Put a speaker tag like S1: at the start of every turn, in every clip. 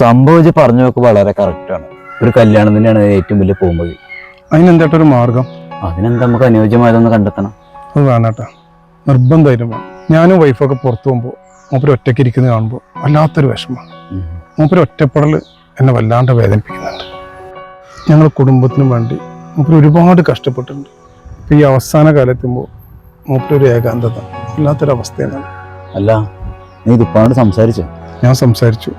S1: സംഭവിച്ച് പറഞ്ഞു നോക്ക് വളരെ കറക്റ്റാണ്. ഒരു കല്യാണം തന്നെയാണ് ഏറ്റവും വലിയ പോകുമ്പോൾ.
S2: അതിനെന്തായിട്ടൊരു മാർഗം?
S1: അതിനെന്താ നമുക്ക് അനുയോജ്യമായതൊന്ന് കണ്ടെത്തണം.
S2: അത് വേണട്ടാ, നിർബന്ധമായിട്ടും വേണം. ഞാനും വൈഫൊക്കെ പുറത്തു പോകുമ്പോൾ മൂപ്പര് ഒറ്റയ്ക്ക് ഇരിക്കുന്നത് കാണുമ്പോൾ വല്ലാത്തൊരു വിഷമമാണ്. മൂപ്പര് ഒറ്റപ്പെടൽ എന്നെ വല്ലാണ്ട് വേദനിപ്പിക്കുന്നുണ്ട്. ഞങ്ങൾ കുടുംബത്തിനും വേണ്ടി മൂപ്പര് ഒരുപാട് കഷ്ടപ്പെട്ടിട്ടുണ്ട്. ഇപ്പം ഈ അവസാന കാലത്തുമ്പോൾ മൂപ്പരൊരു ഏകാന്തത വല്ലാത്തൊരവസ്ഥയാണ്.
S1: അല്ല, നീ ഇതിപ്പോഴോട് സംസാരിച്ചോ?
S2: ഞാൻ സംസാരിച്ചു,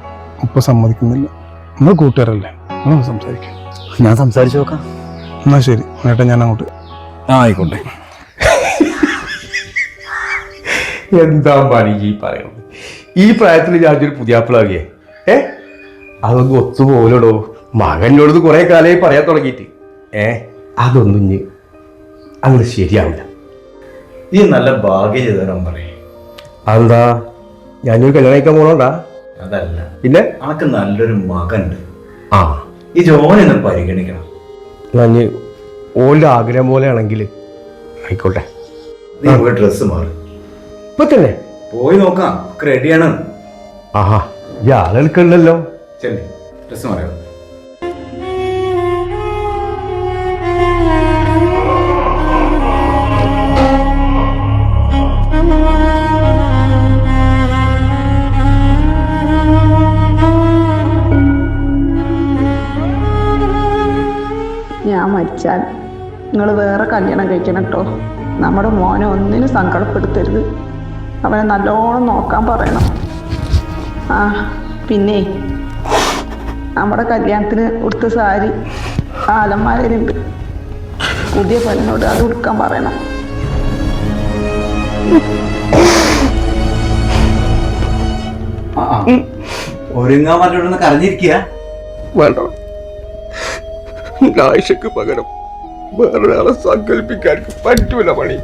S2: ഇപ്പം സമ്മതിക്കുന്നില്ല. നമ്മൾ കൂട്ടുകാരല്ലേ, നമ്മൾ സംസാരിക്കാം.
S1: ഞാൻ സംസാരിച്ചു നോക്കാം.
S2: എന്നാ ശരി ഏട്ടാ, ഞാൻ അങ്ങോട്ട്.
S1: ആയിക്കോട്ടെ.
S3: എന്താ പണി ഈ പറയുന്നത്? ഈ പ്രായത്തിൽ ഞാനൊരു പുതിയാപ്പിളാകിയേ അതൊന്നും ഒത്തുപോലടോ. മകനോട് കുറെ കാലമായി പറയാൻ തുടങ്ങിയിട്ട് അതൊന്നും ഇനി അങ്ങനെ ശരിയാവില്ല.
S4: നീ നല്ല ഭാഗ്യം ചെയ്തവരാൻ പറയേ.
S3: അതെന്താ? ഞാനൊരു കല്യാണം കഴിക്കാൻ പോണോണ്ടാ?
S4: അതല്ല,
S3: പിന്നെ
S4: അനക്ക് നല്ലൊരു മകനുണ്ട്.
S3: ആ
S4: ഈ ജോലിയൊന്നും പരിഗണിക്കണം.
S3: ഞാൻ ഓളുടെ ആഗ്രഹം പോലെ ആണെങ്കിൽ ആയിക്കോട്ടെ.
S4: നീ പോയി ഡ്രസ്സ് മാറി
S3: ഇപ്പൊ തന്നെ
S4: പോയി നോക്കാം, റെഡിയാണ്.
S3: ആഹാ, ഈ ആളുകൾക്കുണ്ടല്ലോ.
S4: ചെല്ലി ഡ്രസ്സ് മാറിയോ?
S5: ഞാൻ മരിച്ചാൽ നിങ്ങൾ വേറെ കല്യാണം കഴിക്കണം കേട്ടോ. നമ്മുടെ മോനെ ഒന്നിനും സങ്കടപ്പെടുത്തരുത്. അവനെ നല്ലോണം നോക്കാൻ പറയണം. ആ പിന്നെ നമ്മുടെ കല്യാണത്തിന് ഉടുത്ത സാരി ആ അലമാരയിലുണ്ട്. പുതിയ പെണ്ണോട് അത് ഉടുക്കാൻ പറയണം.
S4: ഒരുങ്ങാൻ പറ്റോന്ന് കറിഞ്ഞിരിക്കുക
S3: വേണ്ട, ആയിഷക്ക് പകരം വേറൊരാളെ സങ്കല്പിക്കാൻ പറ്റൂല പണി.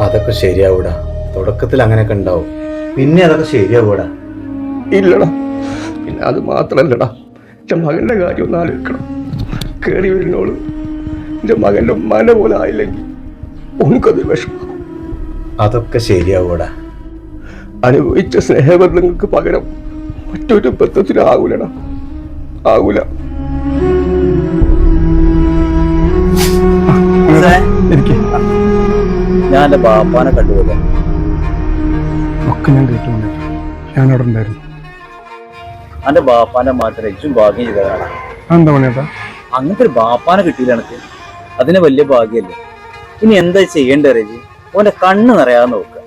S4: അതൊക്കെ ശരിയാവൂടാ. തുടക്കത്തിൽ അങ്ങനെയൊക്കെ ഉണ്ടാവും, പിന്നെ അതൊക്കെ ശരിയാവൂടാ.
S3: ഇല്ലടാ, പിന്നെ അത് മാത്രല്ലടാ, എന്റെ മകന്റെ കാര്യം ഒന്ന് ആലോചിക്കണം. കയറി വരുന്നോള് എന്റെ മകന്റെ ഉമ്മാനെ പോലെ ആയില്ലെങ്കിൽ ഉനക്കത് വിഷമം.
S4: അതൊക്കെ ശരിയാവൂടാ.
S3: അനുഭവിച്ച സ്നേഹബന്ധങ്ങൾക്ക് പകരം മറ്റൊരു ബന്ധത്തിനും ആകൂലടാ, ആകൂല.
S1: ഞാൻ എന്റെ ബാപ്പാനെ കണ്ടുപോലെ
S2: ഒക്കെ ഞാൻ കേട്ടുകൊണ്ട് ഞാൻ അവിടെ ഉണ്ടായിരുന്നു.
S1: എന്റെ ബാപ്പാന്റെ മാത്രം ഏറ്റവും ഭാഗ്യം ചെയ്തതാണ്.
S2: എന്താ പണിയേട്ടാ?
S1: അങ്ങനത്തെ ഒരു ബാപ്പാനെ കിട്ടിയില്ല എനിക്ക്. അതിന് വലിയ ഭാഗ്യല്ലേ. ഇനി എന്താ ചെയ്യേണ്ടത്? ഓന്റെ കണ്ണ് നിറയാതെ നോക്കുക.